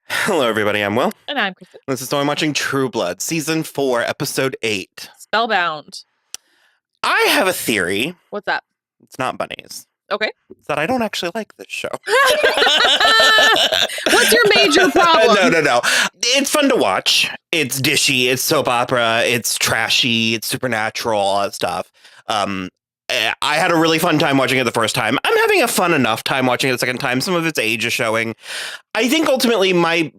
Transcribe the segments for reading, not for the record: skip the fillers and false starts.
Hello, everybody. I'm Will. And I'm Kristen. This is Soimwatching True Blood, Season 4, Episode 8. Spellbound. I have a theory. What's that? It's not bunnies. Okay. It's that I don't actually like this show. What's your major problem? No. It's fun to watch. It's dishy. It's soap opera. It's trashy. It's supernatural. All that stuff. I had a really fun time watching it the first time. I'm having a fun enough time watching it the second time. Some of its age is showing. I think ultimately my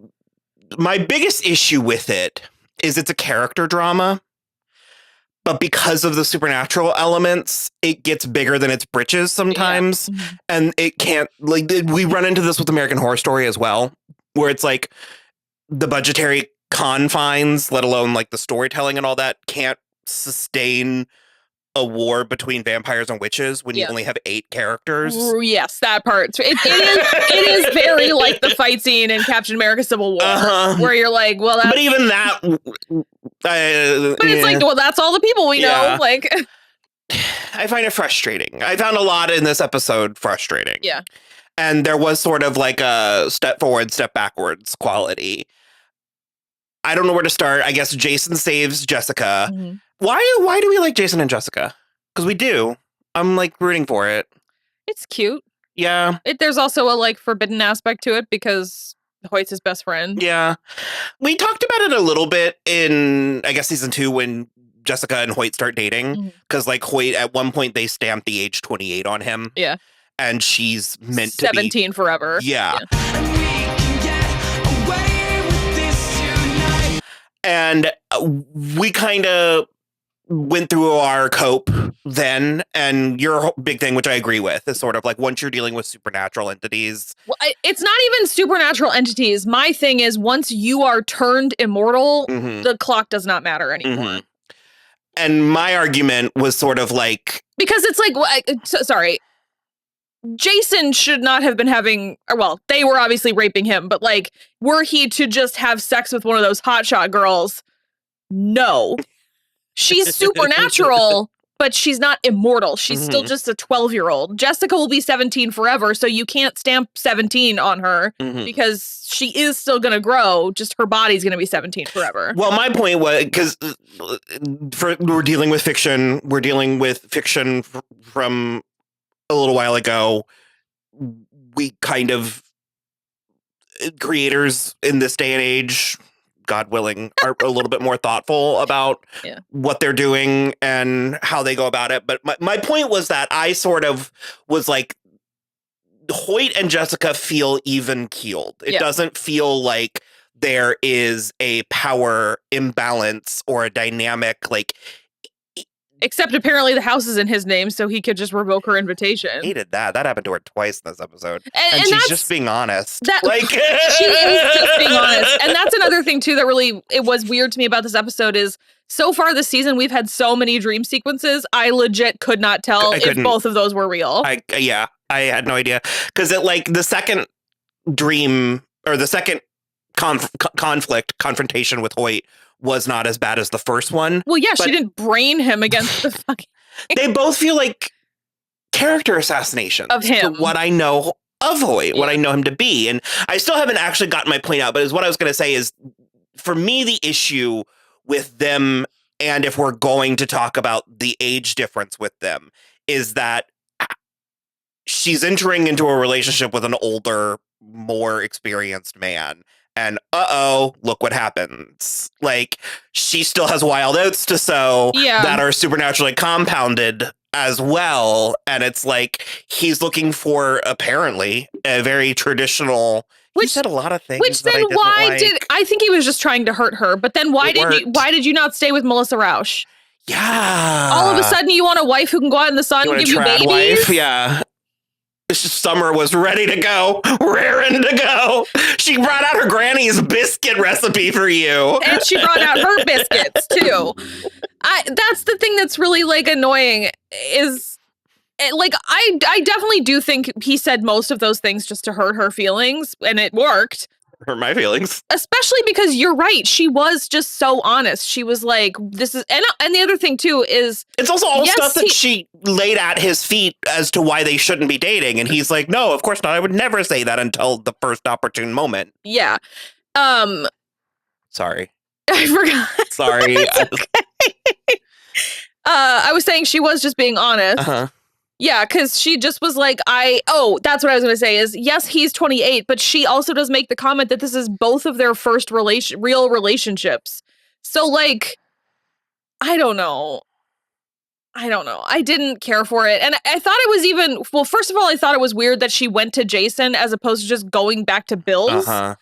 biggest issue with it is it's a character drama. But because of the supernatural elements, it gets bigger than its britches sometimes. Yeah. And it can't, like, we run into this with American Horror Story as well, where it's like the budgetary confines, let alone like the storytelling and all that, can't sustain a war between vampires and witches when you only have 8 characters. Yes, that part. It is very like the fight scene in Captain America Civil War, where you're like, well, that's... But even that... but it's like, well, that's all the people we know. Like, I find it frustrating. I found a lot in this episode frustrating. Yeah. And there was sort of like a step forward, step backwards quality. I don't know where to start. I guess Jason saves Jessica. Mm-hmm. Why do we like Jason and Jessica? Because we do. I'm like rooting for it. It's cute. Yeah. There's also a like forbidden aspect to it because Hoyt's his best friend. Yeah. We talked about it a little bit in, I guess, season 2 when Jessica and Hoyt start dating. Because like Hoyt, at one point, they stamped the age 28 on him. Yeah. And she's meant to be 17 forever. Yeah. And we kind of went through our cope then, and your big thing, which I agree with, is sort of like once you're dealing with supernatural entities. Well, it's not even supernatural entities. My thing is once you are turned immortal, the clock does not matter anymore. And my argument was sort of like... Because it's like, sorry, Jason should not have been having, well, they were obviously raping him, but like, were he to just have sex with one of those hotshot girls? No. She's supernatural, but she's not immortal. She's still just a 12-year-old. Jessica will be 17 forever, so you can't stamp 17 on her because she is still going to grow, just her body's going to be 17 forever. Well, my point was, because we're dealing with fiction, from a little while ago. We kind of, creators in this day and age, God willing, are a little bit more thoughtful about what they're doing and how they go about it. But my point was that I sort of was like, Hoyt and Jessica feel even keeled. It doesn't feel like there is a power imbalance or a dynamic, like... Except apparently the house is in his name, so he could just revoke her invitation. I hated that. That happened to her twice in this episode. And she's just being honest. Like, she is just being honest. And that's another thing, too, that really, it was weird to me about this episode is, so far this season, we've had so many dream sequences, I legit could not tell if both of those were real. I had no idea. Because the second dream, or the second confrontation with Hoyt, was not as bad as the first one. Well, yeah, she didn't brain him against the fucking... They both feel like character assassinations. Of him. To what I know of Hoyt, what I know him to be. And I still haven't actually gotten my point out, but what I was going to say is, for me, the issue with them, and if we're going to talk about the age difference with them, is that she's entering into a relationship with an older, more experienced man. And look what happens. Like, she still has wild oats to sow that are supernaturally compounded as well. And it's like, he's looking for, apparently, a very traditional... He said a lot of things. Which then I think he was just trying to hurt her. But then why did you not stay with Melissa Rauch? Yeah. All of a sudden you want a wife who can go out in the sun and give you babies? Wife? Yeah. Summer was ready to go, raring to go. She brought out her granny's biscuit recipe for you. And she brought out her biscuits, too. That's the thing that's really, like, annoying is, like, I definitely do think he said most of those things just to hurt her feelings, and it worked. hurt my feelings. Especially because you're right. She was just so honest. She was like, this is, and the other thing too is it's also all stuff that she laid at his feet as to why they shouldn't be dating. And he's like, no, of course not. I would never say that until the first opportune moment. Yeah. Sorry. I forgot. Sorry. Okay. I was saying she was just being honest. Uh-huh. Yeah, because she just was like, that's what I was going to say is, yes, he's 28, but she also does make the comment that this is both of their first real relationships. So, like, I don't know. I didn't care for it. And I thought it was even, well, first of all, I thought it was weird that she went to Jason as opposed to just going back to Bill's. Uh-huh.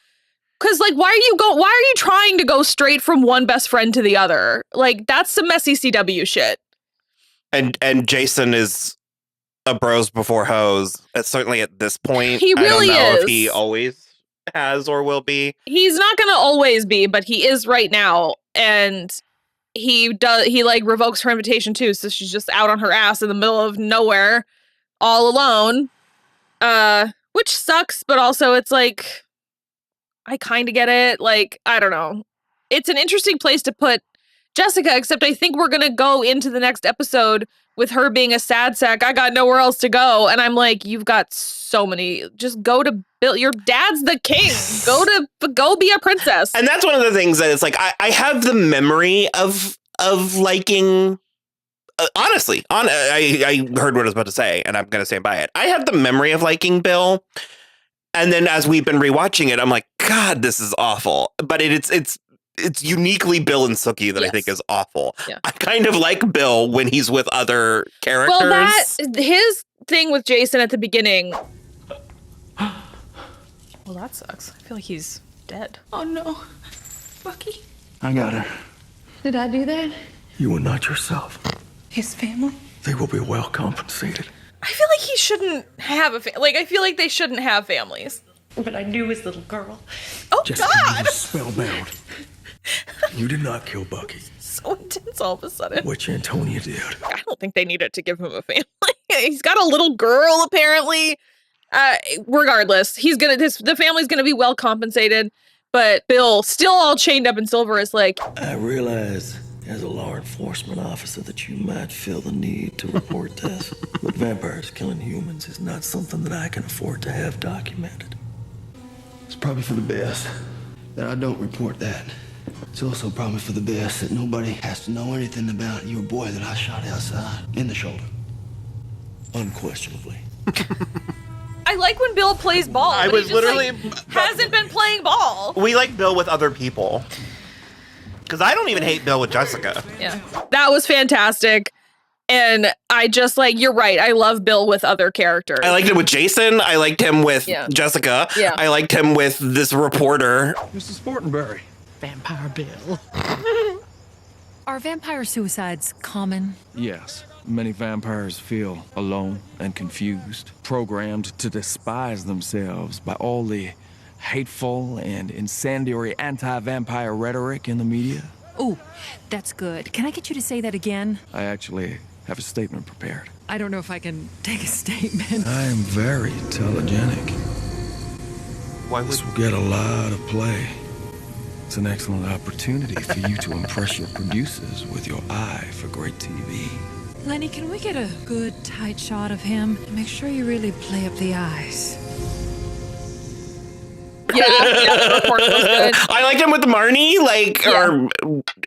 Because, like, why are you trying to go straight from one best friend to the other? Like, that's some messy CW shit. And Jason is a bros before hoes. Certainly at this point. He really I don't know is. if he always has or will be. He's not going to always be, but he is right now. And he revokes her invitation too. So she's just out on her ass in the middle of nowhere, all alone. Which sucks, but also it's like, I kind of get it. Like, I don't know. It's an interesting place to put Jessica, except I think we're going to go into the next episode with her being a sad sack. I got nowhere else to go. And I'm like, you've got so many. Just go to Bill. Your dad's the king. Go be a princess. And that's one of the things that it's like, I have the memory of liking, honestly, I heard what I was about to say, and I'm going to stand by it. I have the memory of liking Bill. And then as we've been rewatching it, I'm like, God, this is awful. But it's uniquely Bill and Sookie that I think is awful. Yeah. I kind of like Bill when he's with other characters. Well, his thing with Jason at the beginning. Well, that sucks. I feel like he's dead. Oh, no. Bucky? I got her. Did I do that? You are not yourself. His family? They will be well compensated. I feel like he shouldn't have I feel like they shouldn't have families. But I knew his little girl. Oh, Jessica, God! You were spellbound. You did not kill Bucky. So intense all of a sudden. Which Antonia did. I don't think they needed to give him a family. He's got a little girl, apparently. Regardless, the family's gonna be well compensated. But Bill, still all chained up in silver, is like, I realize as a law enforcement officer that you might feel the need to report this. But vampires killing humans is not something that I can afford to have documented. It's probably for the best that I don't report that. It's also probably for the best that nobody has to know anything about your boy that I shot outside in the shoulder. Unquestionably. I like when Bill plays ball. I was literally hasn't been playing ball. We like Bill with other people. Because I don't even hate Bill with Jessica. Yeah. That was fantastic. And I just you're right. I love Bill with other characters. I liked him with Jason. I liked him with Jessica. Yeah. I liked him with this reporter. Mrs. Sportenberry. Vampire Bill. Are vampire suicides common? Yes. Many vampires feel alone and confused, programmed to despise themselves by all the hateful and incendiary anti-vampire rhetoric in the media. Ooh, that's good. Can I get you to say that again? I actually have a statement prepared. I don't know if I can take a statement. I am very telegenic. This will get a lot of play. It's an excellent opportunity for you to impress your producers with your eye for great TV. Lenny, can we get a good, tight shot of him? Make sure you really play up the eyes. Yeah, the report was good. I liked him with Marnie, or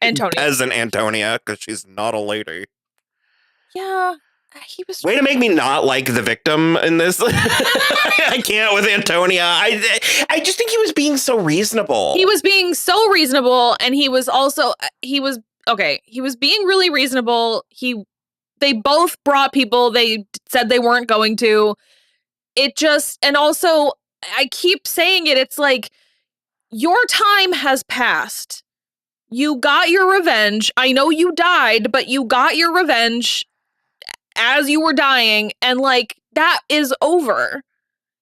Antonia. as an Antonia, because she's not a lady. Yeah, he was. Way to make me not like the victim in this. I can't with Antonia. I just think he was being so reasonable. He was being so reasonable, and he was being really reasonable. They both brought people they said they weren't going to. And also, I keep saying it, it's like, your time has passed. You got your revenge. I know you died, but you got your revenge as you were dying, and that is over.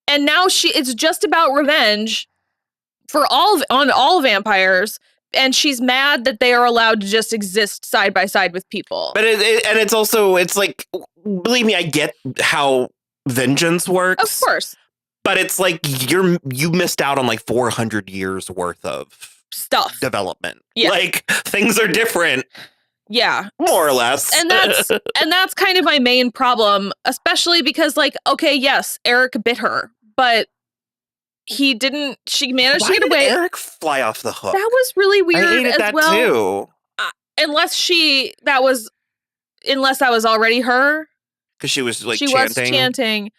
And now it's just about revenge on all vampires. And she's mad that they are allowed to just exist side by side with people. But it's also, believe me, I get how vengeance works. Of course. But it's like you missed out on like 400 years worth of stuff development. Yeah. Like things are different. Yeah. More or less. And that's kind of my main problem, especially because like, okay, yes, Eric bit her, but she managed to get did away. Eric fly off the hook? That was really weird. I hated as that well. too. Unless that was already her. Because she was like she chanting. was chanting.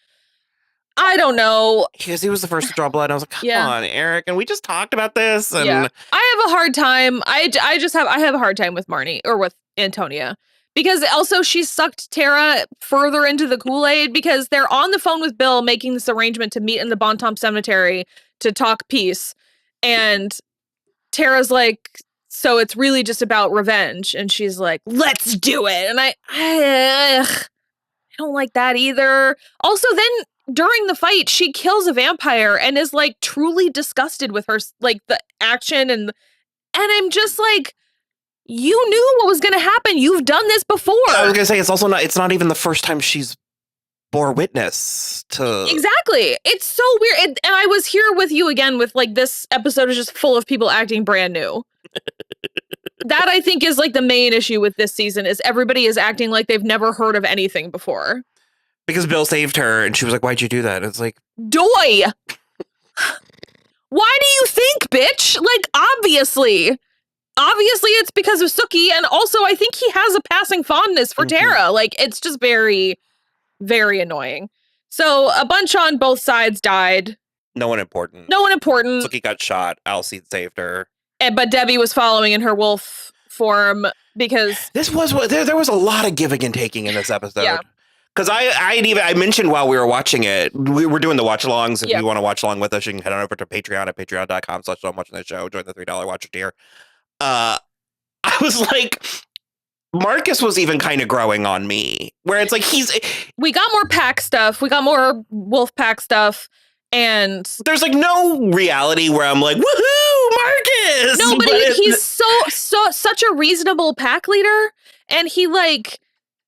I don't know. Because he was the first to draw blood. And I was like, come Yeah. on, Eric. And we just talked about this. And Yeah. I have a hard time. I have a hard time with Marnie or with Antonia. Because also she sucked Tara further into the Kool-Aid because they're on the phone with Bill making this arrangement to meet in the Bontemps Cemetery to talk peace. And Tara's like, so it's really just about revenge. And she's like, let's do it. And I don't like that either. Also, then during the fight, she kills a vampire and is like truly disgusted with her, like the action. And I'm just like, you knew what was going to happen. You've done this before. I was going to say, it's not even the first time she's bore witness to. Exactly. It's so weird. And I was here with you again with like, this episode is just full of people acting brand new. That I think is like the main issue with this season is everybody is acting like they've never heard of anything before. Because Bill saved her and she was like, why'd you do that? It's like, Doy! Why do you think, bitch? Like, obviously it's because of Sookie, and also I think he has a passing fondness for Tara. Like, it's just very, very annoying. So a bunch on both sides died. no one important. Sookie got shot. Alcide saved her. But Debbie was following in her wolf form because This was what there was a lot of giving and taking in this episode. Yeah. Because I mentioned while we were watching it, we were doing the watch alongs. If Yep. you want to watch along with us, you can head on over to Patreon at patreon.com/soimwatching the show. Join the $3 watcher tier. I was like, Marcus was even kind of growing on me, where it's like we got more pack stuff. We got more Wolfpack stuff. And there's like no reality where I'm like, woohoo, Marcus. no, but he's such a reasonable pack leader. And he's like,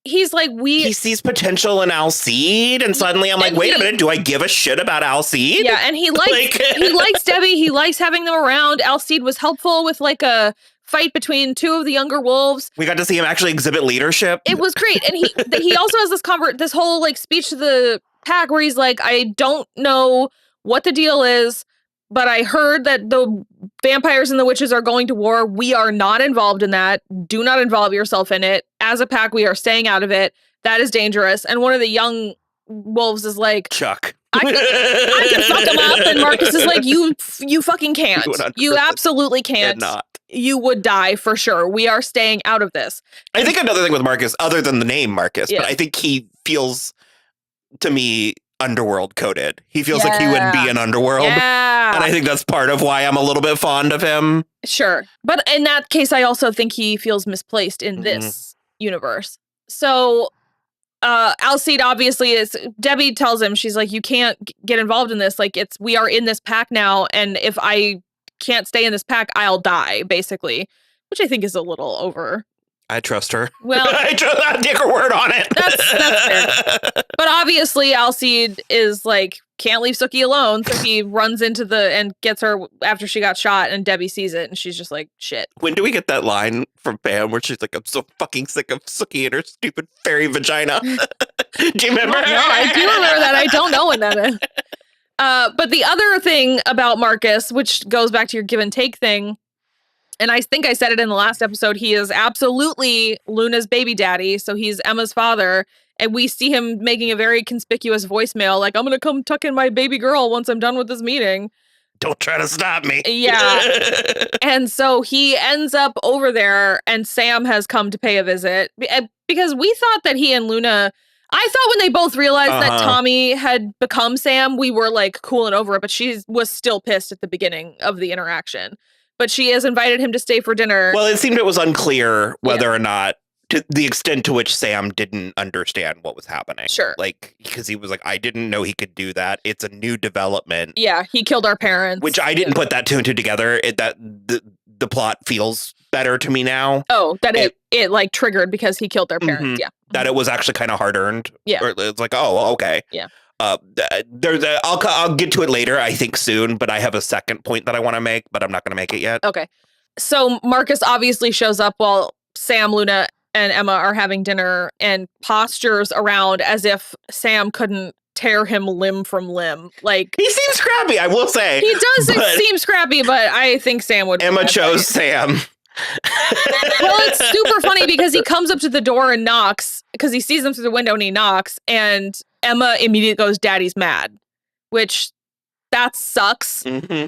he sees potential in Alcide, and suddenly I'm like, wait a minute, do I give a shit about Alcide? Yeah, and he likes Debbie. He likes having them around. Alcide was helpful with like a fight between two of the younger wolves. We got to see him actually exhibit leadership. It was great, and he also has this whole like speech to the pack where he's like, I don't know what the deal is, but I heard that the vampires and the witches are going to war. We are not involved in that. Do not involve yourself in it. As a pack, we are staying out of it. That is dangerous. And one of the young wolves is like, Chuck. I can fuck him up. And Marcus is like, you fucking can't. 100%. You absolutely can't. Not. You would die for sure. We are staying out of this. I think another thing with Marcus, other than the name Marcus, Yeah. but I think he feels, to me, underworld coded. He feels like he would be an underworld. Yeah. And I think that's part of why I'm a little bit fond of him. Sure. But in that case, I also think he feels misplaced in this universe. So Alcide obviously is, Debbie tells him, she's like, you can't get involved in this. Like, we are in this pack now. And if I can't stay in this pack, I'll die, basically, which I think is a little over. I trust her. Well, I'll take her word on it. That's fair. But obviously Alcide is like, can't leave Sookie alone. So he runs into and gets her after she got shot, and Debbie sees it and she's just like, shit. When do we get that line from Pam where she's like, I'm so fucking sick of Sookie and her stupid fairy vagina? Do you remember? No, I do remember that. I don't know when that is. But the other thing about Marcus, which goes back to your give and take thing, and I think I said it in the last episode, he is absolutely Luna's baby daddy. So he's Emma's father. And we see him making a very conspicuous voicemail, like, I'm going to come tuck in my baby girl once I'm done with this meeting. Don't try to stop me. Yeah. And so he ends up over there, and Sam has come to pay a visit. Because we thought that he and Luna, I thought when they both realized that Tommy had become Sam, we were like cool and over it. But she was still pissed at the beginning of the interaction. But she has invited him to stay for dinner. Well, it seemed it was unclear whether or not, to the extent to which Sam didn't understand what was happening. Sure. Like, because he was like, I didn't know he could do that. It's a new development. Yeah, he killed our parents. Which I didn't put that two and two together. That the plot feels better to me now. Oh, that it like triggered because he killed their parents. Yeah. That it was actually kind of hard earned. Yeah. Or it's like, oh, okay. Yeah. I'll get to it later, I think soon, but I have a second point that I want to make, but I'm not going to make it yet. Okay. So Marcus obviously shows up while Sam, Luna, and Emma are having dinner and postures around as if Sam couldn't tear him limb from limb. Like, he seems scrappy, I will say. He does seem scrappy, but I think Sam would. Emma chose Sam. Well, it's super funny because he comes up to the door and knocks because he sees them through the window and he knocks, and Emma immediately goes, "Daddy's mad," which that sucks. Mm-hmm.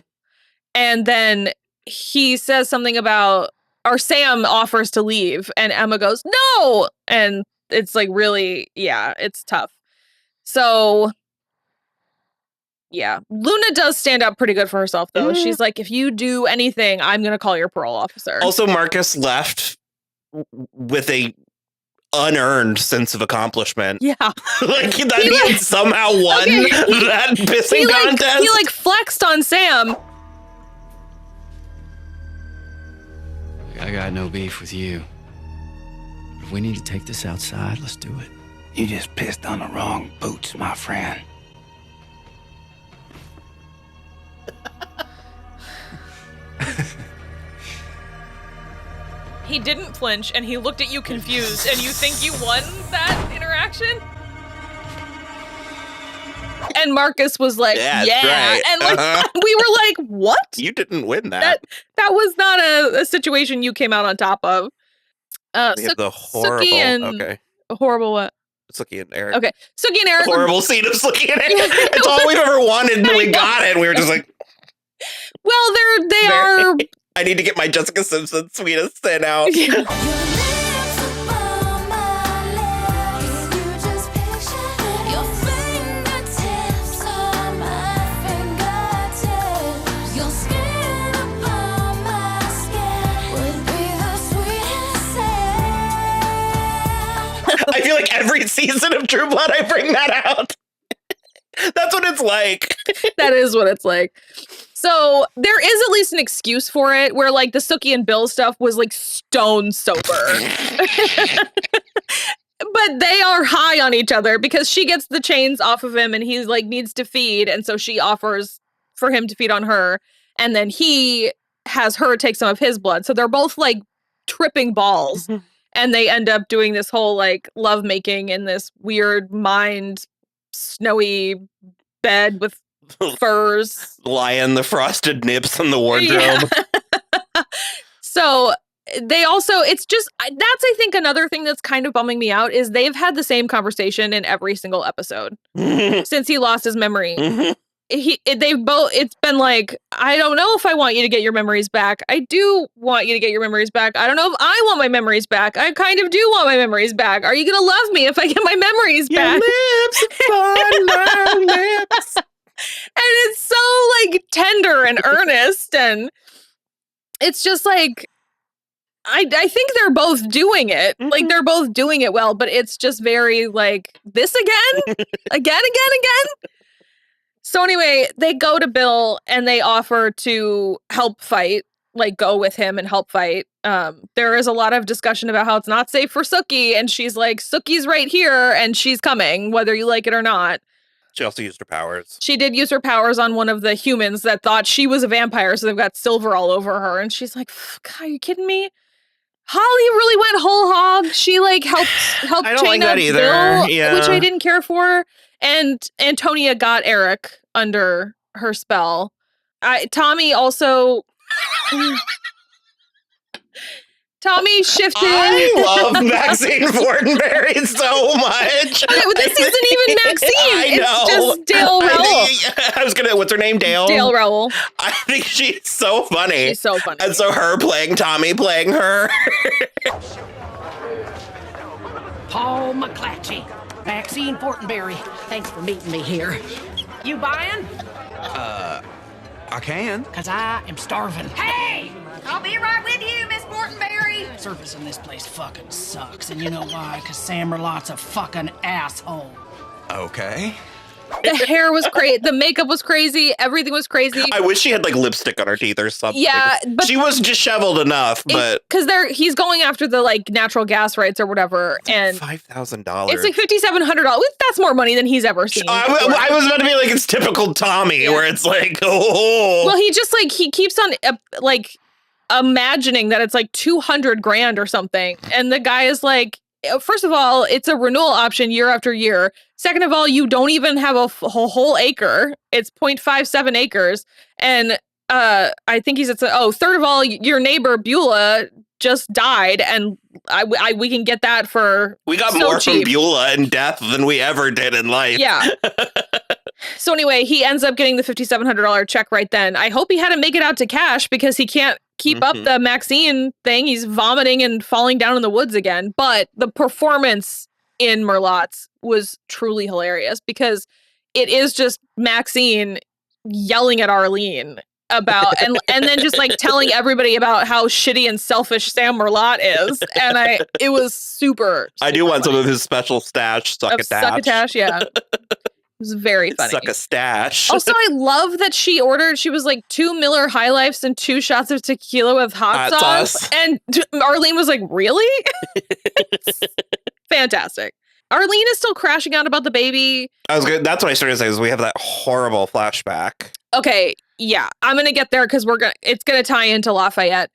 And then he says something about, or Sam offers to leave, and Emma goes, "No!" And it's like really, yeah, it's tough. So, yeah, Luna does stand up pretty good for herself, though. Mm-hmm. She's like, if you do anything, I'm going to call your parole officer. Also, Marcus left with a unearned sense of accomplishment. Yeah. Like, that he somehow won that pissing contest. He, like, flexed on Sam. I got no beef with you. If we need to take this outside, let's do it. You just pissed on the wrong boots, my friend. He didn't flinch, and he looked at you confused, and you think you won that interaction? And Marcus was like, yeah. Right. And like we were like, what? You didn't win that. That was not a situation you came out on top of. We have the horrible, Sookie and horrible what? Sookie and Eric. Okay. Sookie and Eric. Horrible scene of Sookie and Eric. It's all we've ever wanted, and we got it. We were just like, well, they are. I need to get my Jessica Simpson sweetest sin out. Yeah. I feel like every season of True Blood, I bring that out. That's what it's like. That is what it's like. So there is at least an excuse for it, where like the Sookie and Bill stuff was like stone sober. But they are high on each other because she gets the chains off of him and he's like needs to feed. And so she offers for him to feed on her. And then he has her take some of his blood. So they're both like tripping balls. And they end up doing this whole like lovemaking in this weird snowy bed with furs. Lying the frosted nips on the wardrobe. Yeah. So they also, it's just, that's I think another thing that's kind of bumming me out is they've had the same conversation in every single episode since he lost his memory. It's been like, I don't know if I want you to get your memories back. I do want you to get your memories back. I don't know if I want my memories back. I kind of do want my memories back. Are you going to love me if I get my memories back? Your lips upon my lips. And it's so like tender and earnest, and it's just like I think they're both doing it. Like they're both doing it well, but it's just very like this again. Again. So anyway, they go to Bill and they offer to help fight, like go with him and help fight. There is a lot of discussion about how it's not safe for Sookie, and she's like, Sookie's right here and she's coming, whether you like it or not. She also used her powers. She did use her powers on one of the humans that thought she was a vampire, so they've got silver all over her. And she's like, God, are you kidding me? Holly really went whole hog. She like helped chain up Bill, which I didn't care for. And Antonia got Eric under her spell. Tommy also... Tommy shifted. I love Maxine Fortenberry so much. Okay, but this isn't even Maxine. I know. It's just Dale Rowell. What's her name? Dale? Dale Rowell. I think she's so funny. She's so funny. And so her playing Tommy, playing her. Paul McClatchy, Maxine Fortenberry. Thanks for meeting me here. You buying? I can. Because I am starving. Hey! I'll be right with you, Miss Fortenberry. Service in this place fucking sucks. And you know why? Because Sam Merlotte's a fucking asshole. Okay. The hair was crazy. The makeup was crazy. Everything was crazy. I wish she had like lipstick on her teeth or something. Yeah, but she was disheveled enough, but because he's going after the like natural gas rights or whatever, and $5,000. it's like $5,700. That's more money than he's ever seen. I was about to be like, it's typical Tommy, where it's like, oh. Well, he just like he keeps on like imagining that it's like $200,000 or something, and the guy is like, first of all, it's a renewal option year after year. Second of all, you don't even have a whole acre. It's 0.57 acres. And I think he said, third of all, your neighbor Beulah just died. And we can get that for We got so more cheap. from Beulah in death than we ever did in life. Yeah. So anyway, he ends up getting the $5,700 check right then. I hope he had to make it out to cash because he can't keep up the Maxine thing. He's vomiting and falling down in the woods again. But the performance in Merlotte's was truly hilarious because it is just Maxine yelling at Arlene about and then just like telling everybody about how shitty and selfish Sam Merlotte is. And it was super I do want some of his special stash, succotash, yeah. It was very funny. Suck a stash. Also, I love that she was like 2 Miller High Lifes and 2 shots of tequila with hot sauce. And Arlene was like, really? Fantastic. Arlene is still crashing out about the baby. That's what I started to say is we have that horrible flashback. Okay, yeah. I'm going to get there because it's going to tie into Lafayette.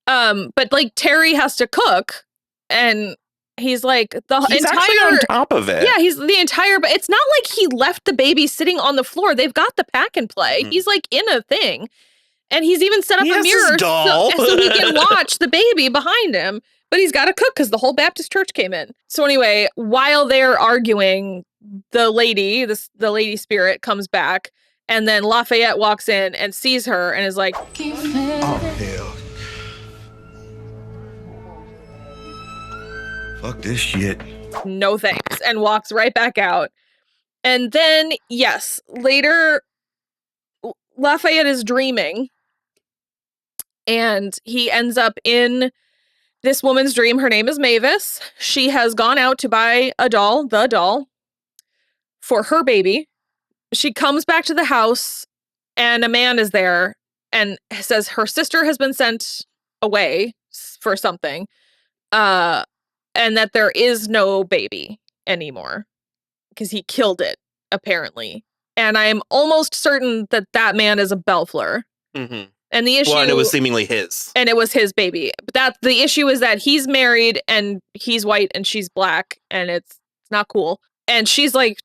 But like Terry has to cook and he's like he's actually on top of it. Yeah, but it's not like he left the baby sitting on the floor. They've got the pack and play. He's like in a thing. And he's even set up a mirror so he can watch the baby behind him. But he's got to cook because the whole Baptist church came in. So anyway, while they're arguing, the lady spirit comes back. And then Lafayette walks in and sees her and is like, oh, hell. Fuck this shit. No thanks, and walks right back out. And then, yes, later, Lafayette is dreaming, and he ends up in this woman's dream. Her name is Mavis. She has gone out to buy the doll, for her baby. She comes back to the house, and a man is there and says her sister has been sent away for something. And that there is no baby anymore because he killed it, apparently. And I am almost certain that man is a Bellfleur. Mm-hmm. And the issue... Well, and it was seemingly his. And it was his baby. But the issue is that he's married and he's white and she's black and it's not cool. And she's like,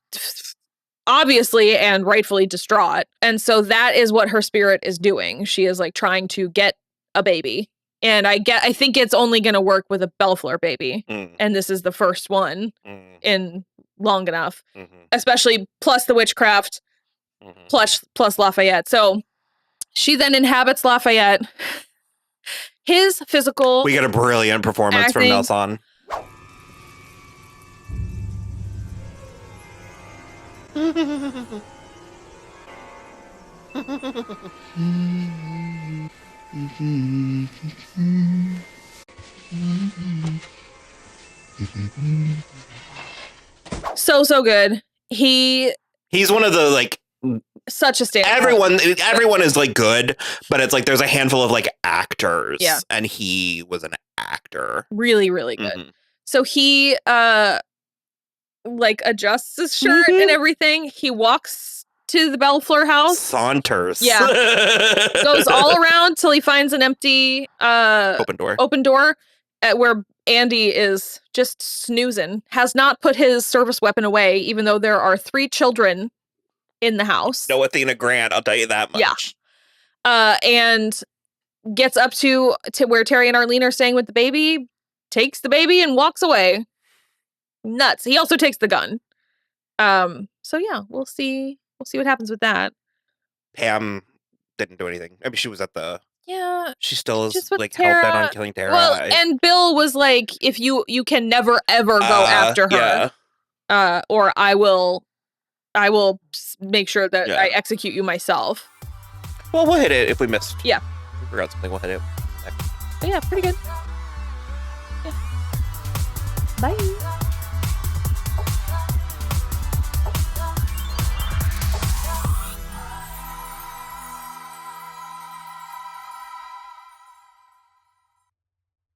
obviously and rightfully distraught. And so that is what her spirit is doing. She is like trying to get a baby. And I think it's only going to work with a Bellfleur baby. And this is the first one in long enough, especially plus the witchcraft, plus Lafayette. So she then inhabits Lafayette. His physical... We get a brilliant performance from Nelson. So good. He's one of the like such a stand. Everyone is like good, but it's like there's a handful of like actors. Yeah. And he was an actor. Really, really good. So he like adjusts his shirt and everything. He walks to the Bellfleur house. Saunters. Yeah. Goes all around till he finds an empty open door where Andy is just snoozing. Has not put his service weapon away, even though there are 3 children in the house. No Athena Grant, I'll tell you that much. Yeah. And gets up to where Terry and Arlene are staying with the baby, takes the baby and walks away. Nuts. He also takes the gun. So yeah, we'll see what happens with that. Pam didn't do anything. I mean, she was at the... Yeah. She still is like Tara. hell-bent on killing Tara. Well, and Bill was like, if you can never, ever go after her. Yeah. Or I will make sure that I execute you myself. Well, we'll hit it if we missed. Yeah. If we forgot something, we'll hit it. But yeah, pretty good. Yeah. Bye.